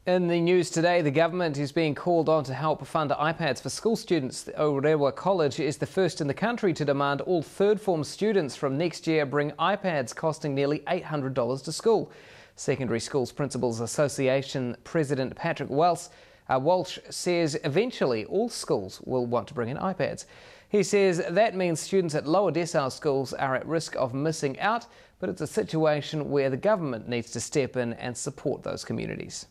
In the news today, the government is being called on to help fund iPads for school students. Orewa College is the first in the country to demand all third form students from next year bring iPads costing nearly $800 to school. Secondary Schools Principals Association President Patrick Walsh says eventually all schools will want to bring in iPads. He says that means students at lower decile schools are at risk of missing out, but it's a situation where the government needs to step in and support those communities.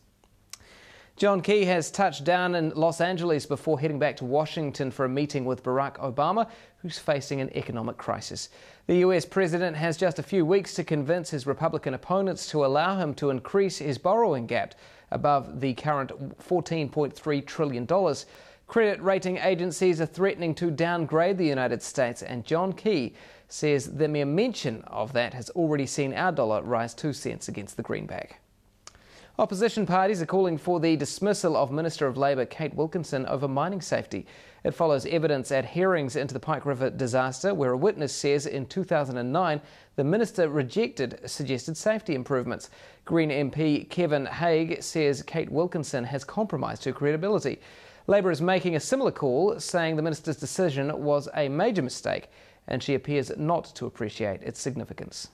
John Key has touched down in Los Angeles before heading back to Washington for a meeting with Barack Obama, who's facing an economic crisis. The US president has just a few weeks to convince his Republican opponents to allow him to increase his borrowing gap above the current $14.3 trillion. Credit rating agencies are threatening to downgrade the United States, and John Key says the mere mention of that has already seen our dollar rise 2 cents against the greenback. Opposition parties are calling for the dismissal of Minister of Labour Kate Wilkinson over mining safety. It follows evidence at hearings into the Pike River disaster where a witness says in 2009 the minister rejected suggested safety improvements. Green MP Kevin Haig says Kate Wilkinson has compromised her credibility. Labour is making a similar call, saying the minister's decision was a major mistake and she appears not to appreciate its significance.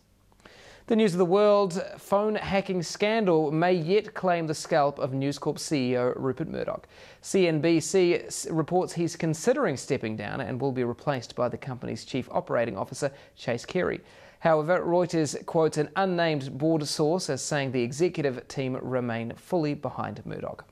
The news of the world: phone hacking scandal may yet claim the scalp of News Corp CEO Rupert Murdoch. CNBC reports he's considering stepping down and will be replaced by the company's chief operating officer, Chase Carey. However, Reuters quotes an unnamed board source as saying the executive team remain fully behind Murdoch.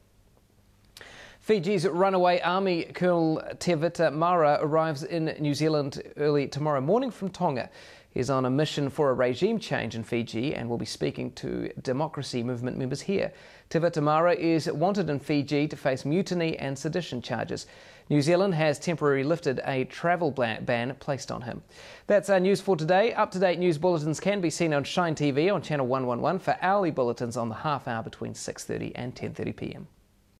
Fiji's runaway army Colonel Tue Mara arrives in New Zealand early tomorrow morning from Tonga. He's on a mission for a regime change in Fiji and will be speaking to democracy movement members here. Tue Mara is wanted in Fiji to face mutiny and sedition charges. New Zealand has temporarily lifted a travel ban placed on him. That's our news for today. Up-to-date news bulletins can be seen on Shine TV on channel 111 for hourly bulletins on the half hour between 6:30 and 10:30 p.m.